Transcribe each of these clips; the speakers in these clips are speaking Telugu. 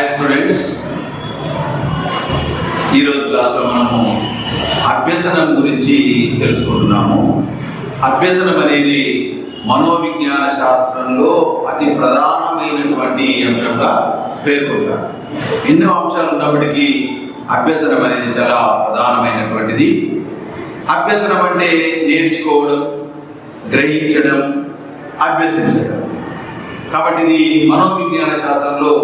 హాయ్ స్టూడెంట్స్, ఈరోజు క్లాస్లో మనము అభ్యసనం గురించి తెలుసుకుంటున్నాము. అభ్యసనం అనేది మనోవిజ్ఞాన శాస్త్రంలో అతి ప్రధానమైనటువంటి అంశంగా పేర్కొంటారు. ఎన్నో అంశాలు ఉన్నప్పటికీ అభ్యసనం అనేది చాలా ప్రధానమైనటువంటిది. అభ్యసనం అంటే నేర్చుకోవడం, గ్రహించడం, అభ్యసించడం. కాబట్టి ఇది మనోవిజ్ఞాన శాస్త్రంలో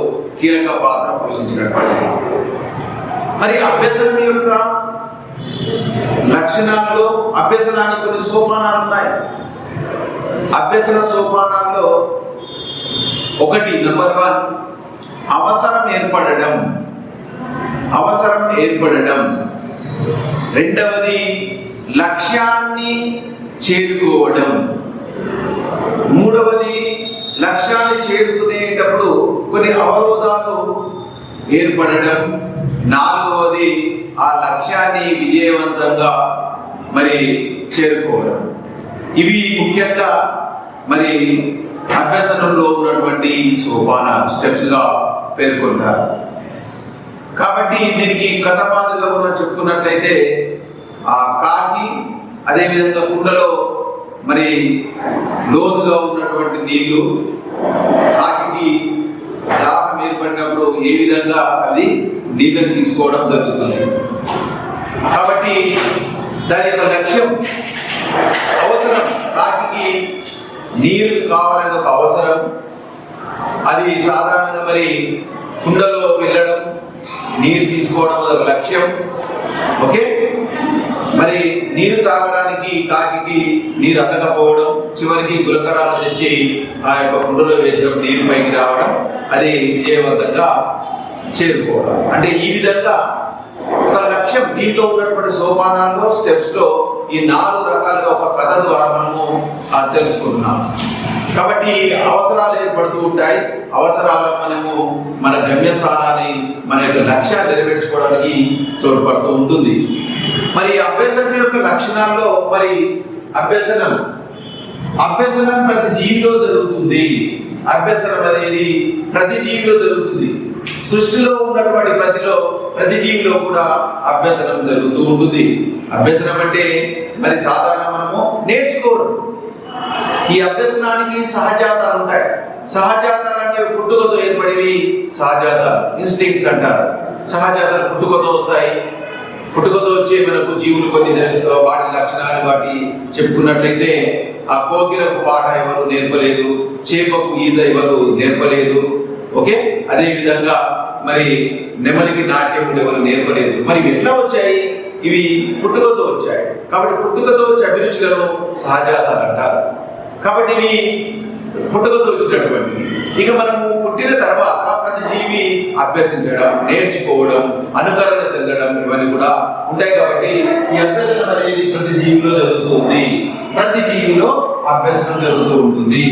కీలక పాత్ర పోషించినటువంటిది. మరి అభ్యసనం యొక్క లక్షణాల్లో అభ్యసనానికి కొన్ని సోపానాలు ఉన్నాయి. అభ్యసన సోపానాల్లో ఒకటి నంబర్ 1 అవసరం ఏర్పడడం. రెండవది లక్ష్యాన్ని చేరుకోవడం. మూడవది లక్ష్యాన్ని చేరుకునేటప్పుడు కొన్ని అవరోధాలు ఏర్పడడం. నాలుగవది ఆ లక్ష్యాన్ని విజయవంతంగా చేరుకోవడం. ఇవి ముఖ్యంగా అభ్యసనంలో ఉన్నటువంటి సోపానాలు, స్టెప్స్ గా పేర్కొంటారు. కాబట్టి దీనికి కథ మాదిరిగా చెప్పుకున్నట్లయితే ఆ కాకి అదేవిధంగా కుండలో లోతుగా ఉన్నటువంటి నీళ్లు, కాకి దాహం ఏర్పడినప్పుడు ఏ విధంగా అది నీళ్ళని తీసుకోవడం జరుగుతుంది. కాబట్టి దాని యొక్క లక్ష్యం, అవసరం, కాకి నీరు కావాలనే ఒక అవసరం. అది సాధారణంగా కుండలో వెళ్ళడం, నీరు తీసుకోవడం ఒక లక్ష్యం. ఓకే, నీరు తాగడానికి కాకి నీరు అందకపోవడం, చివరికి గులకరాలు తెచ్చి ఆ యొక్క కుండలో వేసిన నీరు పైకి రావడం, అది విజయవంతంగా చేరుకోవడం. అంటే ఈ విధంగా ఒక లక్ష్యం. దీంట్లో ఉన్నటువంటి సోపానాల్లో, స్టెప్స్ లో ఈ 4 రకాలుగా ఒక కథ ద్వారా మనము తెలుసుకుంటున్నాం. కాబట్టి అవసరాలు ఏర్పడుతూ ఉంటాయి. అవసరాలను మనము మన గమ్యస్థానాన్ని, మన యొక్క లక్ష్యాన్ని నెరవేర్చుకోవడానికి తోడ్పడుతూ ఉంటుంది. అభ్యసనం యొక్క లక్షణాల్లో అభ్యసనం ప్రతి జీవిలో జరుగుతుంది. అభ్యసనం అనేది ప్రతి జీవిలో జరుగుతుంది. సృష్టిలో ఉన్నటువంటి ప్రతి జీవిలో కూడా అభ్యసనం జరుగుతూ ఉంటుంది. అభ్యసనం అంటే సాధారణ మనము నేర్చుకోవడం. ఈ అభ్యసనానికి సహజాతాలు ఉంటాయి. సహజాతాలు అంటే పుట్టుకతో ఏర్పడేవి సహజాతాలు, ఇన్స్టింక్ట్స్ అంటారు. సహజాతాలు పుట్టుకతో వస్తాయి. పుట్టుకతో వచ్చే మనకు జీవులు కొన్ని తెలుసు. వాటి లక్షణాలు వాటి చెప్పుకున్నట్లయితే ఆ కోకిలకు పాట ఎవరు నేర్పలేదు, చేపకు ఈత ఎవరు నేర్పలేదు. ఓకే, అదే విధంగా నెమలికి నాట్యం కూడా ఎవరు నేర్పలేదు. ఎట్లా వచ్చాయి? ఇవి పుట్టుకతో వచ్చాయి. కాబట్టి పుట్టుకతో వచ్చే అభిరుచులను సహజాతాలు అంటారు. కాబట్టి ఇవి పుట్టుకతో వచ్చినటువంటివి. ఇక మనము పుట్టిన తర్వాత ప్రతి జీవి అభ్యసించడం, నేర్చుకోవడం, అనుకరణ చెందడం, ఇవన్నీ కూడా ఉంటాయి. కాబట్టి ఈ అభ్యసనం అనేది ప్రతి జీవిలో జరుగుతుంది. ప్రతి జీవిలో అభ్యసనం జరుగుతూ ఉంటుంది.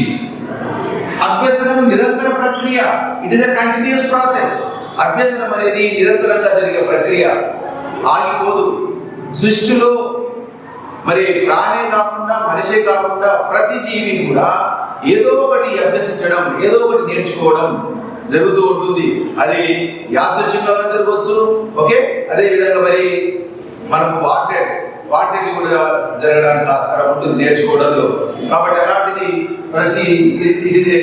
అభ్యసనం నిరంతర ప్రక్రియ. It is a continuous process. అభ్యసనం అనేది నిరంతరంగా జరిగే ప్రక్రియ, ఆగిపోదు. సృష్టిలో ప్రాణే కాకుండా, మనిషే కాకుండా ప్రతి జీవి కూడా ఏదో ఒకటి అభ్యసించడం, ఏదో ఒకటి నేర్చుకోవడం జరుగుతూ ఉంటుంది. అది యాదృచ్ఛికంగా జరగవచ్చు. ఓకే, అదే విధంగా మనకు వాటిని కూడా జరగడానికి ఆస్కారం ఉంటుంది నేర్చుకోవడంలో. కాబట్టి అలాంటిది ఇది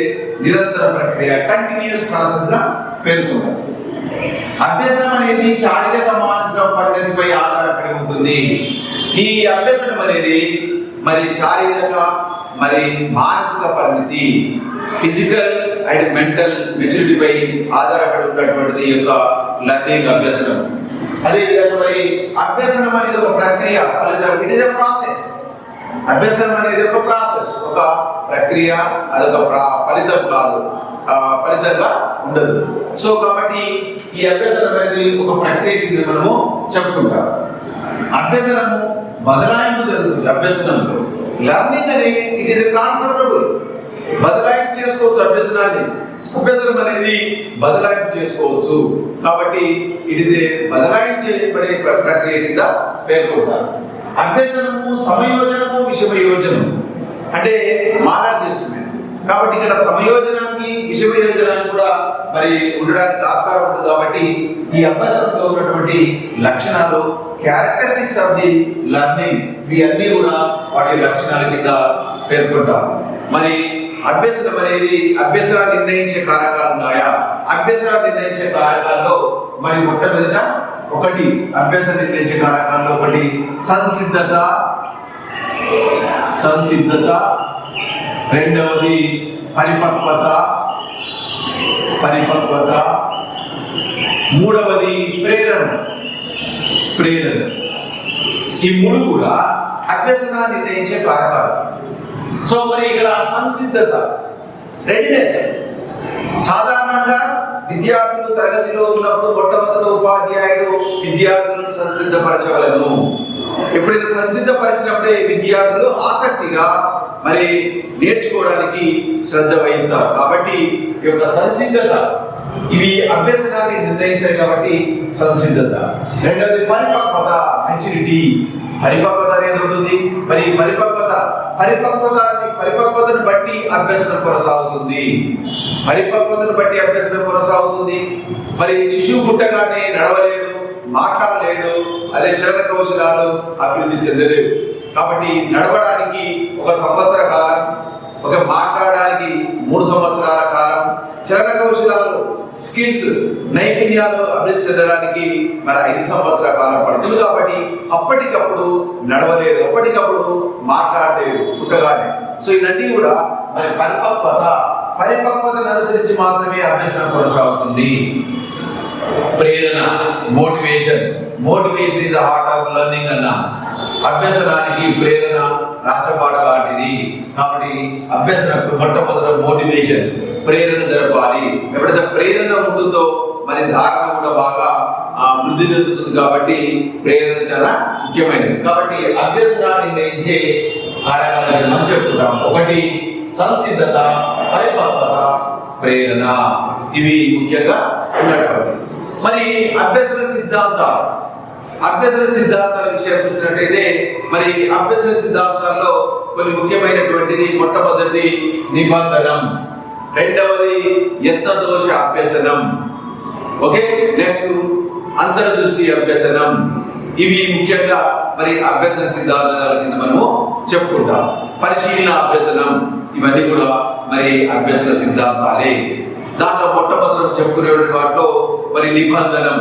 నిరంతర ప్రక్రియ, కంటిన్యూస్ ప్రాసెస్ గా పేర్కొంటారు. అభ్యసనం అనేది శారీరక, మానసిక పరిణతిపై ఆధారపడి ఉంటుంది. ఈ అభ్యసనం అనేది శారీరక మానసిక పరిణతి, ఫిజికల్ అండ్ మెంటల్ మెచ్యూరిటీపై ఆధారపడి ఉన్నటువంటిది ఈ యొక్క లర్నింగ్, అభ్యసనం. అదే విధంగా అభ్యసనం అనేది ఒక ప్రక్రియ, ఇట్ ఈస్ ఎ ప్రాసెస్. అభ్యసనం అనేది ఒక ప్రాసెస్, ఒక ప్రక్రియ. అదొక ఫలితం కాదు, ఫలితంగా ఉండదు. సో కాబట్టి ఈ అభ్యసనం అనేది ఒక ప్రక్రియ కింద మనము చెప్పుకుంటాం. అభ్యసనము బదలాయింపు జరుగుతుంది. అభ్యసనంలో లర్నింగ్ అనేది ఇట్ ఈస్ ట్రాన్స్ఫరబుల్. బదలాయింపు చేసుకోవచ్చు అభ్యసనాన్ని. అభ్యసనం అనేది బదలాయింపు చేసుకోవచ్చు. కాబట్టి ఇది బదలాయించబడే ప్రక్రియ కింద పేర్కొంటారు. అభ్యసనము సమయోజనము, విషమయోజనము అంటే మాలాడ్ చేస్తుంది. కాబట్టి ఇక్కడ సమయోజనానికి విషమయోజనాలు కూడా మరి ఉండడానికి ఆస్కారం ఉంటుంది. కాబట్టి ఈ అభ్యసనంలో ఉన్నటువంటి లక్షణాలు, క్యారెక్టరిస్టిక్స్ ఆఫ్ ది లెర్నింగ్, ఇవన్నీ కూడా వాటి లక్షణాల కింద పేర్కొంటాం. మరి అభ్యసనం అనేది అభ్యసనాన్ని నిర్ణయించే కారకాలు ఉన్నాయా? అభ్యసనాన్ని నిర్ణయించే కారకాల్లో మరి మొట్టమొదట ఒకటి అభ్యసనం నిర్ణయించే కారకాల్లో ఒకటి సంసిద్ధత, రెండవది పరిపక్వత, మూడవది ప్రేరణ. ఈ మూడు కూడా అభ్యసనాన్ని నిర్ణయించే కారకాలు. సో మరి ఇక్కడ సంసిద్ధత, రెడీనెస్. సాధారణంగా విద్యార్థులు తరగతిలో ఉన్నప్పుడు మొట్టమొదటి ఉపాధ్యాయుడు విద్యార్థులను సంసిద్ధపరచవలను. ఎప్పుడైతే సంసిద్ధపరిచినప్పుడే విద్యార్థులు ఆసక్తిగా మరి నేర్చుకోవడానికి శ్రద్ధ వహిస్తారు. కాబట్టి ఈ యొక్క సంసిద్ధత, ఇవి అభ్యసనాన్ని నిర్ణయిస్తాయి. కాబట్టి సంసిద్ధత. రెండవది పరిపక్వత, మెచ్యూరిటీ. పరిపక్వత అనేది ఉంటుంది. మరి పరిపక్వతను బట్టి అభ్యసనం కొనసాగుతుంది. మరి శిశువు పుట్టగానే నడవలేడు, మాట్లాడలేడు, అదే చలన కౌశలాలు అభివృద్ధి చెందలేవు. కాబట్టి నడవడానికి 1 సంవత్సర కాలం, మాట్లాడడానికి 3 సంవత్సరాల కాలం, చలన కౌశలాలు, స్కిల్స్, నైపుణ్యాలు అభివృద్ధి చెందడానికి మరి 5 సంవత్సరాల కాలం పడుతుంది. కాబట్టి అప్పటికప్పుడు నడవలేడు, అప్పటికప్పుడు మాట్లాడలేడు పుట్టగానే. సో ఇవన్నీ కూడా మరి పరిపక్వతను అనుసరించి మాత్రమే అభ్యసనం కొనసాగుతుంది. ప్రేరణ, motivation is the heart of learning అన్న. అభ్యసనానికి ప్రేరణ రాచబాట లాంటిది. కాబట్టి అభ్యసనకు మొట్టమొదటి మోటివేషన్, ప్రేరణ జరపాలి. ఎప్పుడైతే ప్రేరణ ఉంటుందో మరి ధారణ కూడా బాగా వృద్ధి చెందుతుంది. కాబట్టి ప్రేరణ చాలా ముఖ్యమైనది. కాబట్టి అభ్యసనాన్ని నిర్ణయించే కారకాలను మనం చెప్తున్నాం. ఒకటి సంసిద్ధత, పరిపక్వత, ప్రేరణ. ఇవి ముఖ్యంగా ఉన్నటువంటి మరి అభ్యసన సిద్ధాంతాల విషయానికి వచ్చినట్టయితే మరి అభ్యసన సిద్ధాంతాల్లో కొన్ని ముఖ్యమైనటువంటిది మొట్టమొదటిది నిబంధనం, రెండవది యత్నదోష అభ్యసనం, ఓకే, నెక్స్ట్ అంతర్దృష్టి అభ్యసనం. ఇవి ముఖ్యంగా మరి అభ్యసన సిద్ధాంతాల కింద మనము చెప్పుకుంటాం. పరిశీలన అభ్యసనం, ఇవన్నీ కూడా మరి అభ్యసన సిద్ధాంతాలే. దాంట్లో మొట్టమొదటి చెప్పుకునే వాటిలో మరి నిబంధనం,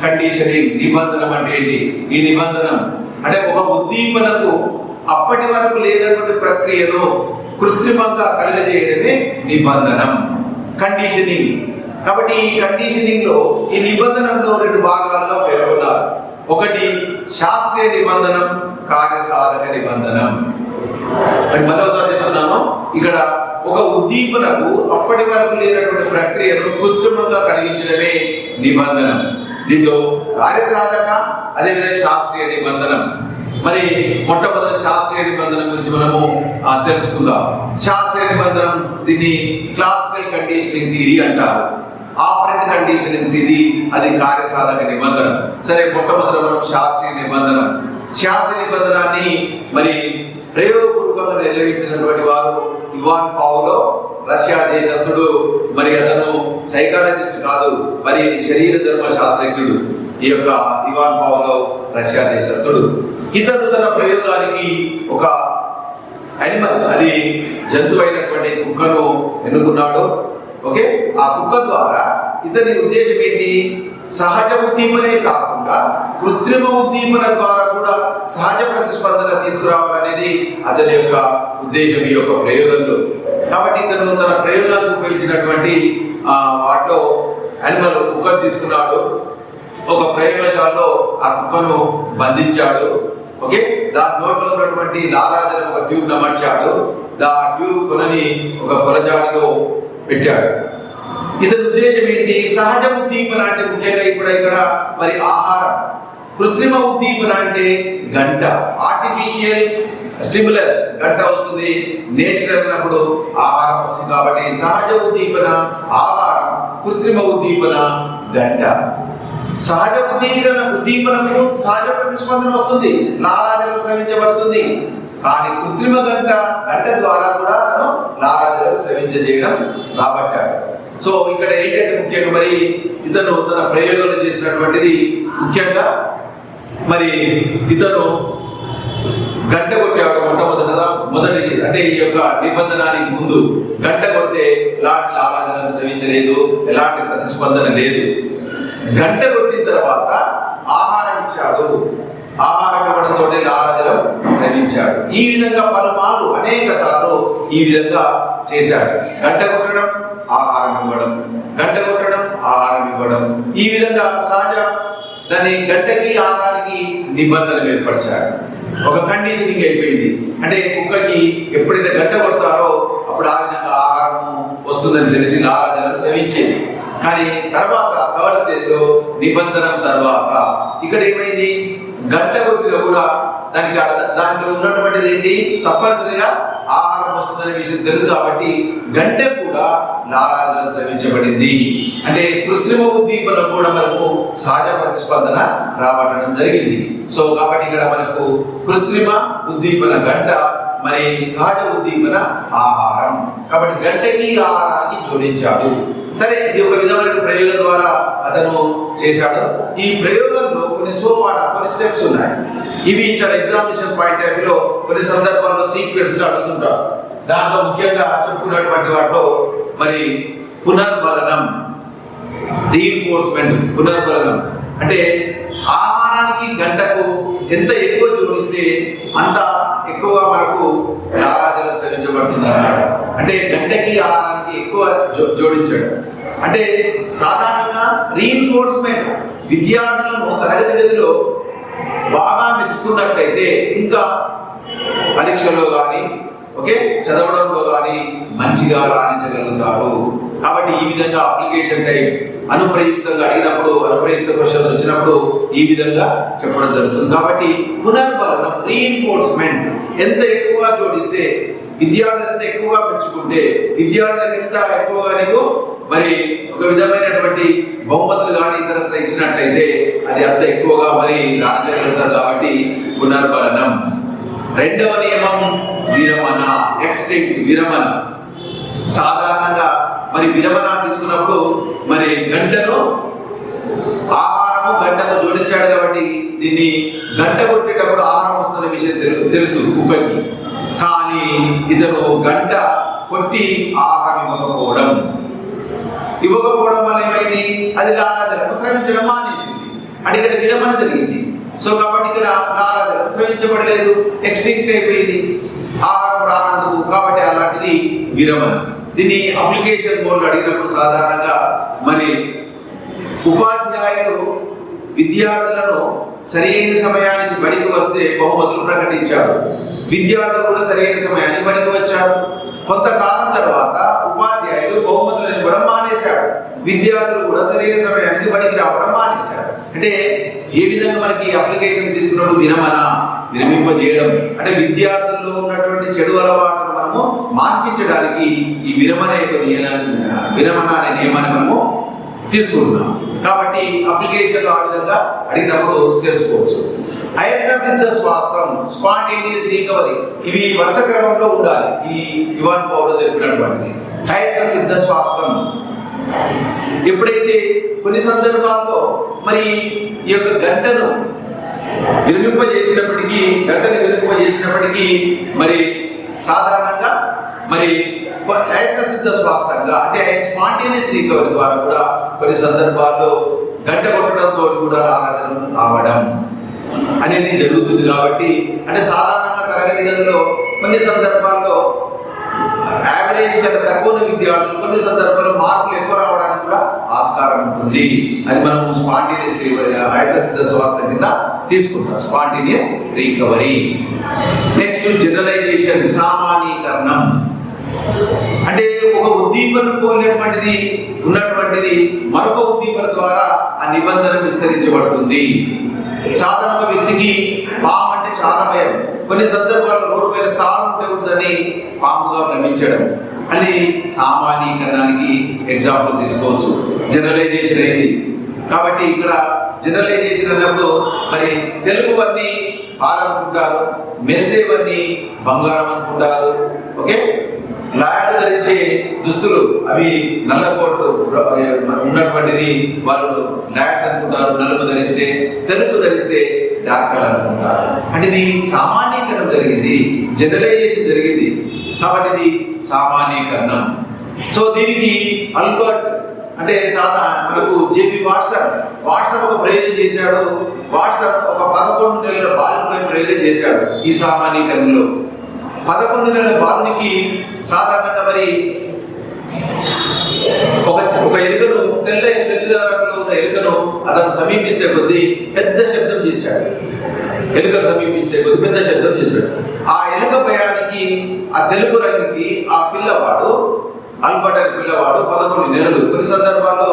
కండిషనింగ్. నిబంధనం అంటే ఏంటి? ఈ నిబంధనం అంటే ఒక ఉద్దీపనకు అప్పటి వరకు లేనటువంటి ప్రక్రియను కృత్రిమంగా కలుగజేయడమే నిబంధనం, కండిషనింగ్. కాబట్టి ఈ కండిషనింగ్ లో ఈ నిబంధనలో 2 భాగాలుగా పేర్కొన్నారు. ఒకటి శాస్త్రీయ నిబంధనం, కార్యసాధక నిబంధనం. మరోసారి చెప్తున్నాను, ఇక్కడ ఒక ఉద్దీపనకు అప్పటి వరకు లేనటువంటి ప్రక్రియను కృత్రిమంగా కలిగించడమే నిబంధనం. దీంట్లో కార్యసాధక, అదేవిధంగా శాస్త్రీయ నిబంధనం. మరి మొట్టమొదటి శాస్త్రీయ నిబంధన గురించి మనము తెలుసుకుందాం. శాస్త్రీయ నిబంధనం, దీన్ని క్లాసికల్ కండిషనింగ్ థియరీ అంటారు. ఆపరేట్ కండిషనింగ్స్ ఇది, అది కార్యసాధక నిబంధన. సరే, మొట్టమొదటి మనం శాస్త్రీయ నిబంధనాన్ని మరి ప్రయోగపూర్వకంగా నిర్వహించినటువంటి వారు ఇవాన్ పావ్లో, రష్యా దేశస్థుడు. మరి అతను సైకాలజిస్ట్ కాదు, మరి శరీర ధర్మ శాస్త్రజ్ఞుడు. ఈ యొక్క ఇవాన్ పావ్లో రష్యా దేశస్థుడు. ఇతను తన ప్రయోగానికి ఒక యానిమల్, అది జంతువు అయినటువంటి కుక్కను ఎన్నుకున్నాడు. ఓకే, ఆ కుక్క ద్వారా ఇతని ఉద్దేశం ఏంటి? సహజ ఉద్దీపనే కాకుండా కృత్రిమ ఉద్దీపన ద్వారా కూడా సహజ ప్రతిస్పందన తీసుకురావాలనేది అతని యొక్క ఉద్దేశం ఈ యొక్క ప్రయోగంలో. కాబట్టి ఇతను తన ప్రయోగానికి ఉపయోగించినటువంటి వాటిలో యానిమల్ కుక్కను తీసుకున్నాడు. ఒక ప్రయోగశాలలో ఆ కుక్కను బంధించాడు. ఓకే, దాని నోట్లో ఉన్నటువంటి లాలాజలం ఒక ట్యూబ్ అమర్చాడు. ఆ ట్యూబ్ కొనని ఒక కొలజాడిలో పెట్టాడు. ఇతని ఉద్దేశం ఏంటి? సహజ ఉద్దీపన అంటే ముఖ్యంగా ఇక్కడ మరి ఆహారం, కృత్రిమ ఉద్దీపన అంటే గంట, ఆర్టిఫిషియల్ స్టిములస్ గంట వస్తుంది, నేచురల్ అన్నప్పుడు ఆహారం వస్తుంది. కాబట్టి సహజ ఉద్దీపన ఆహారం, కృత్రిమ ఉద్దీపన గంట. సహజ ఉద్దీపనకు సహజ ప్రతిస్పందన వస్తుంది, లాలాజలం స్రవించబడుతుంది. కానీ కృత్రిమ గంట ద్వారా కూడా అతను లాలాజలం స్రవించజేయడం రాబట్టాడు. సో ఇక్కడ ఏంటంటే ముఖ్యంగా మరి ఇతను తన ప్రయోగంలో చేసినటువంటిది ముఖ్యంగా మరి ఇతను గంట కొట్టాడు మొదటి అంటే ఈ యొక్క నిబంధనానికి ముందు గంట కొడితే ఎలాంటి లాలాజలం స్రవించలేదు, ఎలాంటి ప్రతిస్పందన లేదు. గంట కొట్టిన తర్వాత ఆహారం ఇచ్చాడు, ఆహారం ఇవ్వడంతో లాలాజలం స్రవించాడు. ఈ విధంగా పలుమార్లు అనేక సార్లు ఈ విధంగా చేశాడు. గంట కొట్టడం, ఆహారం ఇవ్వడం, గంట కొట్టడం, ఆహారం ఇవ్వడం, ఈ విధంగా సహజ దాన్ని గంటకి ఆహారానికి నిబంధనలు ఏర్పరిచాడు. ఒక కండిషనింగ్ అయిపోయింది. అంటే కుక్కకి ఎప్పుడైతే గంట కొడతారో అప్పుడు ఆ విధంగా ఆహారము వస్తుందని తెలిసి లాలాజలం స్రవించేది. కానీ తర్వాత థర్డ్ స్టేజ్ లో నిబంధన తర్వాత ఇక్కడ ఏమైంది, గంట కొట్టిన కూడా దాంట్లో ఉన్నటువంటిది ఏంటి, తప్పనిసరిగా ఆహారం వస్తుందనే విషయం తెలుసు కాబట్టి గంట కూడా లాలాజలం స్రవించబడింది. అంటే కృత్రిమ ఉద్దీపన కూడా మనకు సహజ ప్రతిస్పందన రాబట్టడం జరిగింది. సో కాబట్టి ఇక్కడ మనకు కృత్రిమ ఉద్దీపన గంట, మరి సహజ ఉద్దీపన ఆహారం. కాబట్టి గంటకి ఆహారానికి జోడించాడు. సరే, ఇది ఒక విధమైన ప్రయోగం ద్వారా అతను చేశాడు. ఈ ప్రయోగంలో కొన్ని కొన్ని స్టెప్స్ ఉన్నాయి. ఇవి చాలా ఎగ్జామినేషన్ పాయింట్ ఆఫ్ వ్యూలో కొన్ని సందర్భాల్లో సీక్వెన్స్ గా అడుగుతుంటారు. దాంట్లో ముఖ్యంగా చెప్పుకున్నటువంటి వాటిలో మరి పునర్బలనం, రీఇన్ఫోర్స్మెంట్. పునర్బలనం అంటే ఆహారానికి గంటకు ఎంత ఎక్కువ జోడిస్తే అంత ఎక్కువగా మనకు లాలాజలం స్రవించబడుతుంది అన్నమాట. అంటే గంటకి ఆహారానికి ఎక్కువ జోడించడం అంటే సాధారణంగా రీఇన్ఫోర్స్మెంట్. విద్యార్థులను తరగతి గదిలో బాగా మెచ్చుకున్నట్లయితే ఇంకా పరీక్షలో కానీ చదవడంలో కానీ మంచిగా రాణించగలుగుతారు. కాబట్టి ఈ విధంగా అప్లికేషన్ టైప్ అనుప్రయుక్తంగా అడిగినప్పుడు, అనుప్రయుక్త క్వశ్చన్స్ వచ్చినప్పుడు ఈ విధంగా చెప్పడం జరుగుతుంది. కాబట్టి పునర్బలనం, రీఇన్ఫోర్స్మెంట్ ఎంత ఎక్కువగా జోడిస్తే, విద్యార్థులు ఎంత ఎక్కువగా మెచ్చుకుంటే, విద్యార్థులకు ఎంత ఎక్కువగా నీకు మరి ఒక విధమైనటువంటి బహుమతులు కానీ ఇతరత్ర ఇచ్చినట్లయితే అది అంత ఎక్కువగా మరి రాణించగలుగుతారు. కాబట్టి పునర్బలనం. రెండవ నియమం విరమణ, ఎక్స్టెంట్ విరమణ. సాధారణంగా మరి విరమణ తీసుకున్నప్పుడు మరి గంటను గంటకు జోడించాడు కాబట్టి దీన్ని గంట కొట్టేటప్పుడు ఆహారం వస్తున్న విషయం తెలుసు కుక్కకి. కానీ ఇతను గంట కొట్టి ఆహారం ఇవ్వకపోవడం వల్ల ఏమైంది, అది లాలాజలం స్రవించడం మానేసింది. అంటే ఇక్కడ విరమణ జరిగింది. సో కాబట్టి ఇక్కడ లాలాజలం స్రవించబడలేదు, ఎక్స్టింక్ట్ అయిపోయింది, ఆహారం రానందుకు. కాబట్టి అలాంటిది విరమణ. దీన్ని అప్లికేషన్ బోర్డు అడిగినప్పుడు సాధారణంగా మరి ఉపాధ్యాయుడు విద్యార్థులను సరైన సమయానికి బడికి వస్తే బహుమతులు ప్రకటించాడు. విద్యార్థులు కూడా సరైన సమయానికి బడికి వచ్చాడు. కొంతకాలం తర్వాత ఉపాధ్యాయుడు బహుమతులను ఇవ్వడం మానేశాడు. విద్యార్థులు కూడా సరైన సమయానికి బడికి రావడం మానేశాడు. అంటే ఏ విధంగా మనకి అప్లికేషన్ తీసుకున్నప్పుడు విరమింపజేయడం అంటే విద్యార్థుల్లో ఉన్నటువంటి చెడు అలవాటును మనము మార్పించడానికి ఈ విరమణ అనే నియమాన్ని మనము తీసుకుంటున్నాం. కాబట్టి అప్లికేషన్ ఆ విధంగా అడిగినప్పుడు తెలుసుకోవచ్చు. అయత్న సిద్ధ స్వాస్థం, స్పాంటేనియస్ రికవరీ, ఇవి వరుస క్రమంలో ఉండాలి. ఈ ఇవాన్ పౌలో చెప్పినటువంటి అయత్న సిద్ధ స్వాస్థం. ఎప్పుడైతే కొన్ని సందర్భాల్లో మరి ఈ యొక్క గంటను విరమింపజేసినప్పటికీ మరి సాధారణంగా మరి అయత్న సిద్ధ స్వాస్థంగా అంటే స్పాంటేనియస్ రికవరీ ద్వారా కూడా కొన్ని సందర్భాల్లో గంట కొట్టడంతో కూడా లాలాజలం రావడం అనేది జరుగుతుంది. కాబట్టి అంటే సాధారణంగా తరగతి గదిలో కొన్ని సందర్భాల్లో యావరేజ్ కంటే తక్కువ విద్యార్థులు కొన్ని సందర్భాల్లో మార్కులు ఎక్కువ రావడానికి కూడా ఆస్కారం ఉంటుంది. అది మనం స్పాంటేనియస్ అయత్న సిద్ధ స్వాస్థ్యం కింద తీసుకుంటాం, స్పాంటేనియస్ రికవరీ. నెక్స్ట్ జనరలైజేషన్, సామాన్యీకరణం. అంటే ఒక ఉద్దీపన పోలేటువంటిది ఉన్నటువంటిది మరొక ఉద్దీపన ద్వారా ఆ నిబంధన విస్తరించబడుతుంది. సాధారణ వ్యక్తికి పాము అంటే చాలా భయం. కొన్ని సందర్భాల్లో రోడ్డు పైన తాను ఉందని పాముగా భ్రమించడం, అది సామాన్యీకరణానికి ఎగ్జాంపుల్ తీసుకోవచ్చు. జనరలైజేషన్ అయింది. కాబట్టి ఇక్కడ జనరలైజేషన్ అన్నప్పుడు మరి తెలుపువన్నీ పాలనుకుంటారు, మెరిసేవన్నీ బంగారం అనుకుంటారు. ఓకే, లాయర్లు ధరించే దుస్తులు అవి నల్ల కోటు ఉన్నటువంటిది వాళ్ళు లాయర్స్ అనుకుంటారు, నలుపు ధరిస్తే. తెలుపు ధరిస్తే డాక్టర్లు అనుకుంటారు. అంటే ఇది సామాన్యీకరణం జరిగింది, జనరలైజేషన్ జరిగింది. కాబట్టి ఇది సామాన్యీకరణం. సో దీనికి ఆల్బర్ట్ అంటే మనకు జేపీ వాట్సన్ ఒక ప్రయోజనం చేశాడు. వాట్సన్ ఒక 11 నెలల బాలుపై ప్రయోజనం చేశాడు. ఈ సామాన్యీకరణలో 11 నెలల బాలునికి సాధారణంగా మరి ఒక ఎలుకను తెల్ల రంగులో ఉన్న ఎలుకను అతను సమీపిస్తే కొద్దీ పెద్ద శబ్దం చేశాడు. ఎలుకను సమీపిస్తే కొద్ది పెద్ద శబ్దం చేశాడు. ఆ ఎలుక భయానికి, ఆ తెలుపు రంగుకి ఆ పిల్లవాడు, ఆల్బర్ట్ అనే పిల్లవాడు 11 నెలలు, కొన్ని సందర్భాల్లో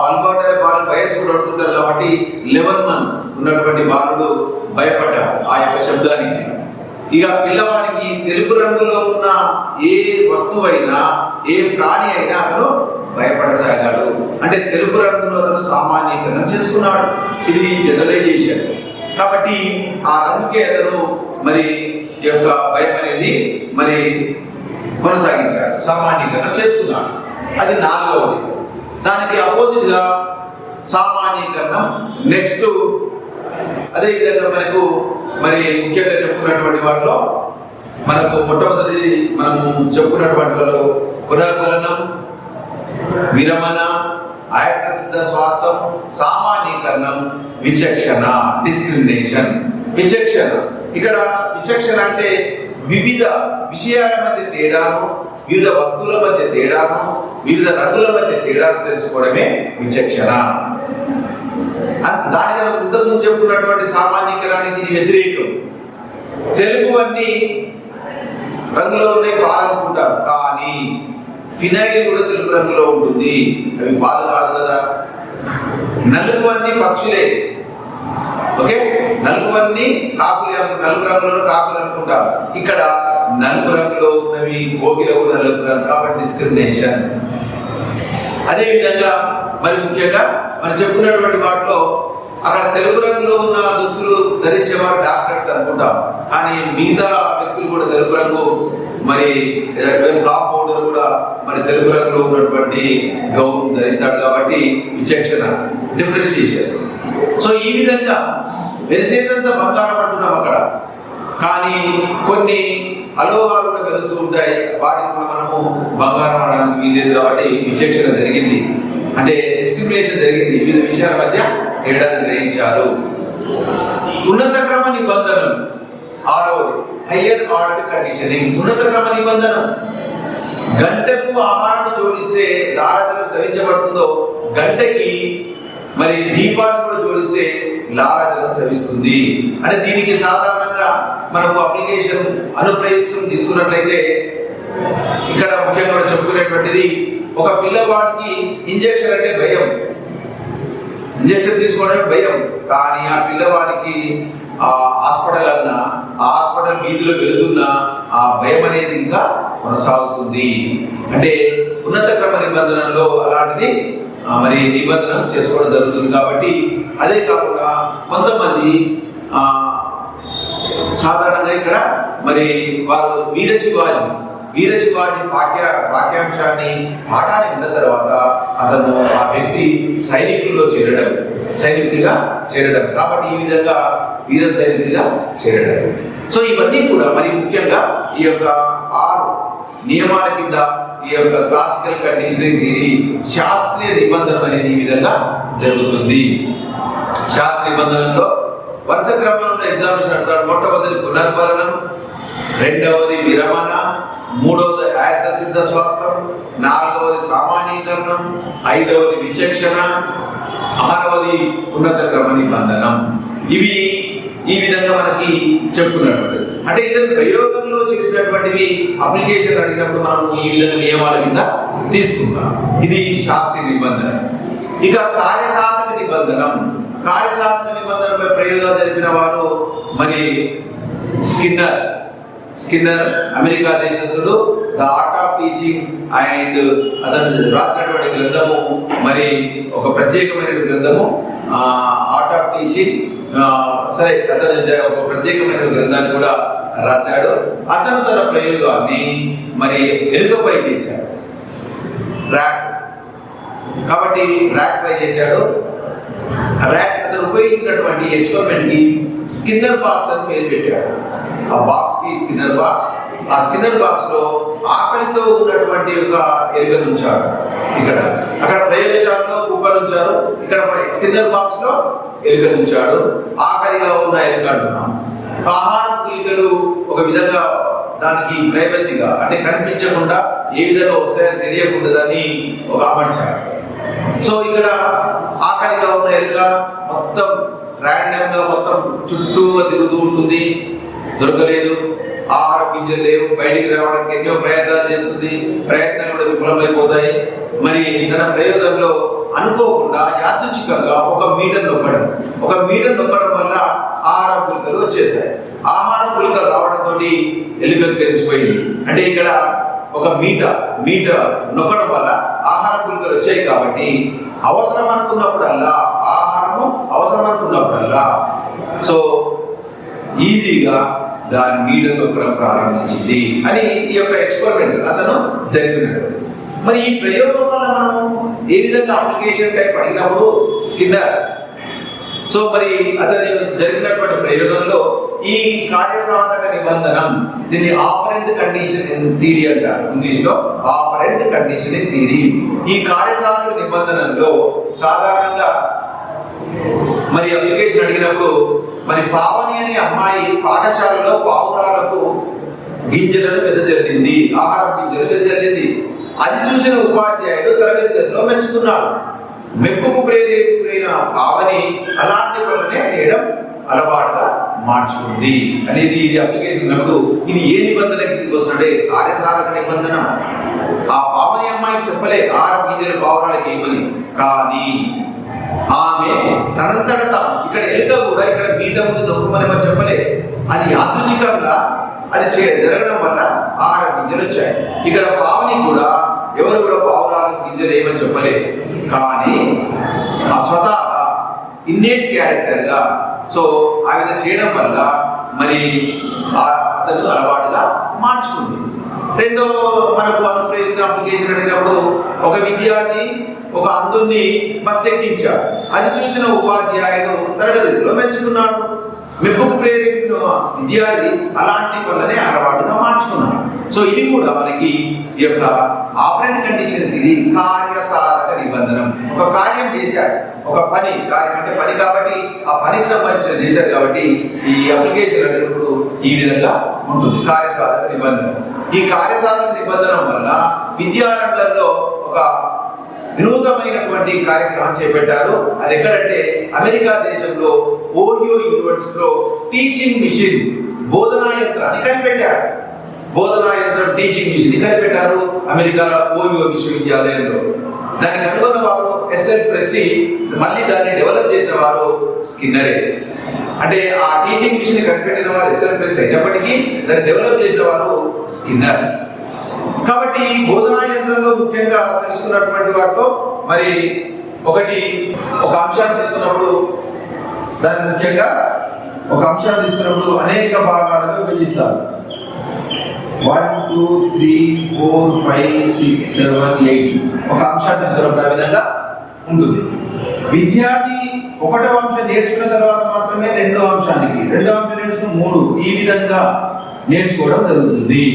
ఆల్బర్ట్ అనే బాలు వయసు కూడా పడుతుంటారు కాబట్టి 11 months ఉన్నటువంటి బాలుడు భయపడ్డాడు ఆ యొక్క శబ్దానికి. ఇక పిల్లవాడికి తెలుపు రంగులో ఉన్న ఏ వస్తువైనా, ఏ ప్రాణి అయినా అతను భయపడసాగాడు. అంటే తెలుపు రంగును అతను సామాన్యీకరణం చేసుకున్నాడు. ఇది జనరలైజేషన్. కాబట్టి ఆ రంగుకే అతను మరి ఈ యొక్క భయం అనేది మరి కొనసాగించాడు, సామాన్యీకరణం చేసుకున్నాడు. అది 4వది. దానికి అపోజిట్ గా సామాన్యీకరణం నెక్స్ట్. అదేవిధంగా మనకు మరి ముఖ్యంగా చెప్పుకున్నటువంటి వాటిలో మనకు మొట్టమొదటి మనము చెప్పుకున్నటువంటి వాళ్ళు పునర్బలనం, విరమణ, ఆయత సిద్ధ స్వాస్థం, సామాన్యీకరణం, విచక్షణ, డిస్క్రిమినేషన్. విచక్షణ, ఇక్కడ విచక్షణ అంటే వివిధ విషయాల మధ్య తేడాను, వివిధ వస్తువుల మధ్య తేడాను, వివిధ రంగుల మధ్య తేడాను తెలుసుకోవడమే విచక్షణ. దానికన్నా ముందు చెప్పుకున్నటువంటి సామాన్యీకరణానికి ఇది వ్యతిరేకం. తెలుపువన్నీ రంగులో ఉన్నాయి పాలనుకుంటారు, కానీ ఫినైల్ కూడా తెలుపు రంగులో ఉంటుంది, అవి పాలు కాదు కదా. నలుపువన్నీ పక్షులే. ఓకే, నలుపువన్నీ కాకులే, నలుపు రంగులో కాకులు అనుకుంటారు. ఇక్కడ నలుపు రంగులో ఉన్నవి కోకిల కూడా నలుపు రంగు, కాబట్టి డిస్క్రిమినేషన్. అదేవిధంగా మరి ముఖ్యంగా మనం చెప్పుకున్నటువంటి వాటిలో అక్కడ తెలుపు రంగులో ఉన్న దుస్తులు ధరించేవారు డాక్టర్స్ అనుకుంటాం, కానీ మిగతా వ్యక్తులు కూడా తెలుపు రంగు మరి కాంపౌండర్ కూడా మరి తెలుపు రంగులో ఉన్నటువంటి గౌన్ ధరిస్తాడు. కాబట్టి విచక్షణ, డిఫరెన్షియేషన్. సో ఈ విధంగా మెరిసేదంతా బంగారం అంటున్నాం అక్కడ, కానీ కొన్ని అలోహాలు కూడా కలుస్తూ ఉంటాయి, వాటిని కూడా మనము బంగారం అనడానికి వీలేదు. కాబట్టి విచక్షణ జరిగింది, అంటే డిస్క్రిమినేషన్ జరిగింది, వివిధ విషయాల మధ్య తేడాను గ్రహించారు. ఉన్నత క్రమ నిబంధనలు 6వది హయ్యర్ ఆర్డర్ కండిషనింగ్. ఉన్నత క్రమ నిబంధన, గంటకు ఆహారం జోడిస్తే లాలాజలం స్రవించబడుతుందో, గంటకి మరి దీపాన్ని కూడా జోడిస్తే లాలాజలం స్రవిస్తుంది. అంటే దీనికి సాధారణంగా మనకు అప్లికేషన్ అనుప్రయుక్తం తీసుకున్నట్లయితే ఇక్కడ ముఖ్యంగా చెప్పుకునేటువంటిది, ఒక పిల్లవాడికి ఇంజెక్షన్ అంటే భయం, ఇంజెక్షన్ తీసుకోవడానికి భయం, కానీ ఆ పిల్లవాడికి హాస్పిటల్ అన్నా, ఆ హాస్పిటల్ వీధిలో వెళుతున్నా ఆ భయం అనేది ఇంకా కొనసాగుతుంది. అంటే ఉన్నత క్రమ నిబంధనల్లో అలాంటిది మరి నిబంధన చేసుకోవడం జరుగుతుంది. కాబట్టి అదే కాకుండా కొంతమంది సాధారణంగా ఇక్కడ మరి వారు వీర శివాజీ పాఠ్యాంశాన్ని పాఠాన్ని విన్న తర్వాత అతను ఆ వ్యక్తి సైనికుడిగా చేరడం. కాబట్టి ఈ విధంగా వీర సైనికుడిగా చేరడం. సో ఇవన్నీ కూడా మరి ముఖ్యంగా ఈ యొక్క 6 నియమాల కింద ఈ యొక్క క్లాసికల్ కండిషనింగ్, ఇది శాస్త్రీయ నిబంధన అనేది ఈ విధంగా జరుగుతుంది. శాస్త్రీయ నిబంధనలో వరుస క్రమంలో ఎగ్జామినేషన్ అంటారు. మొట్టమొదటి పునర్బలనం, 2వది విరమణ, 3వది ఆయత సిద్ధ స్వాస్థం, 4వది సామాన్యీకరణం, 5వది విచక్షణ, 6వది ఉన్నత క్రమ నిబంధనం. ఇవి ఈ విధంగా మనకి చెప్పుకున్నటువంటి, అంటే ఇతను ప్రయోగంలో చేసినటువంటివి అప్లికేషన్ అడిగినప్పుడు మనము ఈ విధంగా నియమాల కింద తీసుకుంటాం. ఇది శాస్త్రీయ నిబంధన. ఇక కార్యసాధక నిబంధనపై ప్రయోగాలు జరిపిన వారు మరి స్కిన్నర్ అమెరికా దేశస్థుడు. The art of teaching and అతను రాసినటువంటి గ్రంథము మరి ఒక ప్రత్యేకమైన గ్రంథము ఆర్ట్ ఆఫ్ టీచింగ్. సరే, అతను ఒక ప్రత్యేకమైన గ్రంథాన్ని కూడా రాశాడు. అతను తన ప్రయోగాన్ని మరి ఎలుకపై చేశాడు, ర్యాట్. కాబట్టి ర్యాట్ పై చేశాడు. ర్యాట్ అతను ఉపయోగించినటువంటి ఎక్స్పెరిమెంట్ కి స్కిన్నర్ బాక్స్ అని పేరు పెట్టాడు. ఆ బాక్స్ కి స్కిన్నర్ బాక్స్. ఆ స్కిన్నర్ బాక్స్ లో ఆకలితో ఉన్నటువంటి ఒక ఎలుకను ఉంచాడు. అక్కడ ప్రయోగశాలలో కుక్కను ఉంచారు, ఇక్కడ స్కిన్నర్ బాక్స్ లో ఎలుకను ఉంచాడు. ఆకలిగా ఉన్న ఎలుక అంటున్నాం. ఆహారం ఎలుకలు ఒక విధంగా దానికి ప్రైవసీగా, అంటే కనిపించకుండా ఏ విధంగా వస్తాయని తెలియకుండా దాన్ని ఒక అమర్చాడు. సో ఇక్కడ ఆకలిగా ఉన్న ఎలుక మొత్తం ర్యాండమ్ గా మొత్తం చుట్టూ తిరుగుతూ ఉంటుంది. దొరకలేదు, ఆహార గింజలు లేవు, బయటికి రావడానికి ఎన్నో ప్రయత్నాలు చేస్తుంది. ప్రయత్నాలు కూడా విఫలమైపోతాయి. మరి తన ప్రయోగంలో అనుకోకుండా యాదృచ్ఛికంగా ఒక మీటర్ నొక్కడం వల్ల ఆహార గుళికలు వచ్చేస్తాయి. ఆహార గుళికలు రావడంతో ఎలుకలు తెలిసిపోయింది. అంటే ఇక్కడ ఒక మీటర్ నొక్కడం వల్ల ఆహార గుళికలు వచ్చాయి. కాబట్టి అవసరం అనుకున్నప్పుడల్లా సో ఈజీగా దాని మీటర్ నొక్కడం ప్రారంభించింది అని ఈ యొక్క ఎక్స్పెరిమెంట్ అతను జరిపినట్టు. మరి ఈ ప్రయోగం వల్ల మనం ఏ విధంగా అప్లికేషన్ టైప్ అడిగినప్పుడు స్కిన్నర్. సో మరి అతను జరిగినటువంటి ప్రయోగంలో ఈ కార్యసాధక నిబంధనం, దీన్ని ఆపరెంట్ కండిషన్ థియరీ అంటారు ఇంగ్లీష్ లో. Operant condition theory. ఈ కార్యసాధక నిబంధనలో సాధారణంగా మరి అప్లికేషన్ అడిగినప్పుడు మరి పావని అనే అమ్మాయి పాఠశాలలో పావురాలకు గింజలను వెదజల్లింది, ఆహార గింజలు వెదజల్లింది. అది చూసిన ఉపాధ్యాయుడు తరగతి గదిలో మెచ్చుకున్నాడు. మెప్పుకు ప్రేరేపితులైన పావని అలాంటి పనులనే చేయడం అలవాటుగా మార్చుకుంది అనేది ఇది అప్లికేషన్ ఉన్నప్పుడు. ఇది ఏ నిబంధన కిందకి వస్తుంటే కార్యసాధక నిబంధన. ఆ పావని అమ్మాయికి చెప్పలే ఆహార గింజలు పావురాలకు ఏమని, కానీ ఆమె తనంతట తాను, ఇక్కడ ఎలుక కూడా ఇక్కడ మీట ముందు నొక్కమని మరి చెప్పలే. అది యాదృచ్ఛికంగా అది జరగడం వల్ల ఆహార గింజలు వచ్చాయి. ఇక్కడ పావని కూడా ఎవరు కూడా పావురాలకు గింజలు ఏమని చెప్పలే, కానీ ఆ స్వతహా ఇన్నేట్ క్యారెక్టర్ గా సో ఆ విధంగా చేయడం వల్ల మరి అతను అలవాటుగా మార్చుకుంది. రెండో మనకు అనుప్రయుక్త అప్లికేషన్ అడిగినప్పుడు ఒక విద్యార్థి ఒక అంధుణ్ణి బస్ ఎక్కించాడు. అది చూసిన ఉపాధ్యాయుడు తరగతిలో మెచ్చుకున్నాడు. మెప్పుకు ప్రేరేపిన విద్యార్థి అలాంటి పనులనే అలవాటుగా మార్చుకున్నాడు. సో ఇది కూడా మనకి ఈ యొక్క ఆపరెంట్ కండిషన్ ఇది కార్యసాధక నిబంధనం. ఒక కార్యం చేశారు, ఒక కార్యం అంటే పని కాబట్టి ఆ పనికి సంబంధించిన చేశారు కాబట్టి ఈ అప్లికేషన్ అనేటప్పుడు ఈ విధంగా ఉంటుంది కార్యసాధక నిబంధన. ఈ కార్యసాధక నిబంధన వల్ల విద్యారంగంలో ఒక వినూతమైనటువంటి కార్యక్రమం చేపట్టారు. అది ఎక్కడంటే అమెరికా దేశంలో ఓహియో యూనివర్సిటీలో టీచింగ్ మిషన్ బోధనా యంత్రాన్ని కనిపెట్టారు. టీచింగ్ మిషన్ కనిపెట్టారు అమెరికాలో ఓహియో విశ్వవిద్యాలయంలో. దాన్ని కనుగొన్న వారు ఎస్ఎల్ ప్రెస్సీ, మళ్ళీ దాన్ని డెవలప్ చేసిన వారు స్కిన్నరే. అంటే ఆ టీచింగ్ మిషన్ కనిపెట్టిన వారు ఎస్ఎల్ ప్రెస్సీ అయినప్పటికీ దాన్ని డెవలప్ చేసిన వారు స్కిన్నర్. కాబట్టి బోధనా యంత్రంలో ముఖ్యంగా తెలుసుకున్నటువంటి వాటిలో మరి ఒక అంశాన్ని తీసుకున్నప్పుడు దాన్ని ముఖ్యంగా అనేక భాగాలుగా విభజిస్తారు. 1 2 3 4 5 6 7 8 ఒక అంశాన్ని తీసుకున్నప్పుడు ఆ విధంగా ఉంటుంది. విద్యార్థి ఒకటో అంశం నేర్చుకున్న తర్వాత మాత్రమే రెండో అంశం నేర్చుకున్న 3 ఈ విధంగా నేర్చుకోవడం జరుగుతుంది.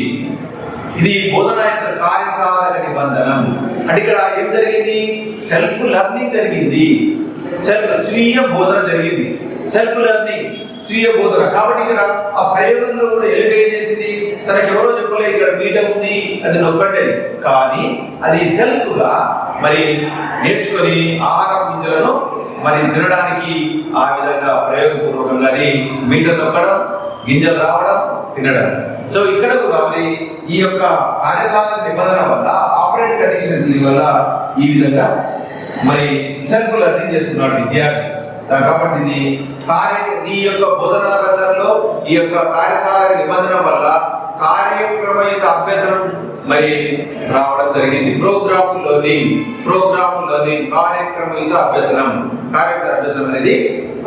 ఇది బోధన యొక్క కార్యసాధక నిబంధనం. అంటే ఇక్కడ ఏం జరిగింది? సెల్ఫ్ లెర్నింగ్ జరిగింది, స్వీయ బోధన జరిగింది. సెల్ఫ్ లెర్నింగ్, స్వీయ బోధన. కాబట్టి ఇక్కడ ఆ ప్రయోగంలో కూడా ఎలుక ఏం చేసింది? తనకు ఎవరో చెప్పలే ఇక్కడ మీట ఉంది అది నొక్కండి, కానీ అది సెల్ఫ్ గా మరి నేర్చుకొని ఆహార గింజలను మరి తినడానికి ఆ విధంగా ప్రయోగపూర్వకంగా అది మీట నొక్కడం, గింజలు రావడం, తినడం. సో ఇక్కడ కూడా మరి ఈ యొక్క కార్యసాధక నిబంధన వల్ల ఆపరేట్ కండిషన్ దీని వల్ల ఈ విధంగా మరి సెల్ఫ్ లెర్నింగ్ చేస్తున్నాడు విద్యార్థి. కాబట్టి ఈ యొక్క బోధనా రంగంలో ఈ యొక్క కార్యసాధక నిబంధన వల్ల కార్యక్రమయుత అభ్యసనం మరి రావడం జరిగింది. ప్రోగ్రామ్ లెర్నింగ్ కార్యక్రమయుత అభ్యసనం అనేది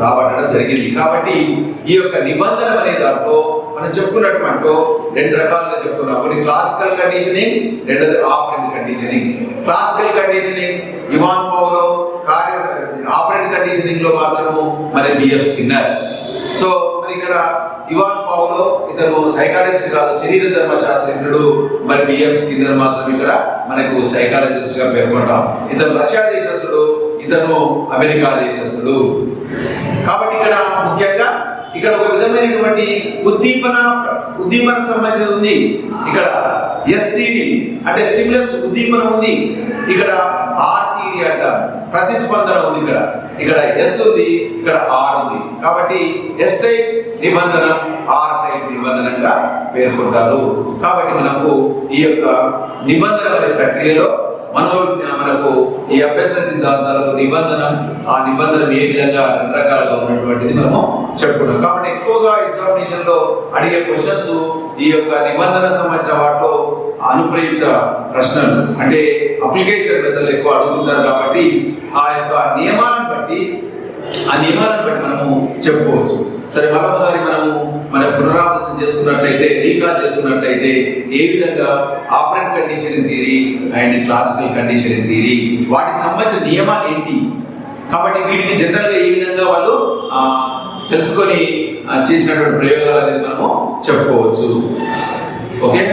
రాబట్టడం జరిగింది. కాబట్టి ఈ యొక్క నిబంధన అనే దాంట్లో మనం చెప్పుకున్నట్టు రెండు రకాలుగా చెప్పుకున్నాం. ఒకటి క్లాసికల్ కండిషనింగ్, రెండోది operant conditioning. Classical conditioning Ivan Pavlov, operant conditioning లో మాత్రము మరి బిఎఫ్ స్కిన్నర్. సో మరి ఇక్కడ ఇవాన్ పౌలో ఇతను సైకాలజిస్ట్ కాదు, శరీర ధర్మ శాస్త్రజ్ఞుడు. మరి బిఎఫ్ స్కిన్నర్ మాత్రం ఇక్కడ మనకు సైకాలజిస్ట్ గా పేర్కొంటాం. ఇతను రష్యా దేశస్థుడు, ఇతను అమెరికా దేశస్థుడు. కాబట్టి ఇక్కడ ముఖ్యంగా ఇక్కడ ఒక విధమైనటువంటి ఉద్దీపనకు సంబంధించి ఉంది. ఇక్కడ ఎస్ థియరీ అంటే స్టిమ్యులస్ ఉద్దీపన ఉంది. ఇక్కడ ఆర్ థియరీ అంట ప్రతిస్పందన ఉంది. ఇక్కడ ఎస్ ఉంది, ఇక్కడ ఆర్ ఉంది. కాబట్టి ఎస్ టైప్ నిబంధన, ఆర్ టైప్ నిబంధనగా పేర్కొంటారు. కాబట్టి మనకు ఈ యొక్క నిబంధన అనే ప్రక్రియలో మనకు ఈ అభ్యసన సిద్ధాంతాలు ఆ నిబంధన ఏ విధంగా రెండు రకాలుగా ఉన్నటువంటిది మనము చెప్పుకున్నాం. కాబట్టి ఎక్కువగా ఎగ్జామినేషన్ లో అడిగే క్వశ్చన్స్ ఈ యొక్క నిబంధన సంబంధించిన వాటిలో అనుప్రయుక్త ప్రశ్నలు అంటే అప్లికేషన్ మెథడ్లు ఎక్కువ అడుగుతుంటారు. కాబట్టి ఆ యొక్క నియమాలను బట్టి మనము చెప్పుకోవచ్చు. సరే, మరొకసారి మన పునరావృతం చేసుకున్నట్లయితే, రీకాల్ చేసుకున్నట్లయితే ఏ విధంగా operant conditioning theory and classical conditioning theory వాటికి సంబంధించిన నియమాలు ఏంటి, కాబట్టి వీటిని జనరల్ గా ఏ విధంగా వాళ్ళు తెలుసుకొని చేసినటువంటి ప్రయోగాలు అనేది మనము చెప్పుకోవచ్చు. ఓకే.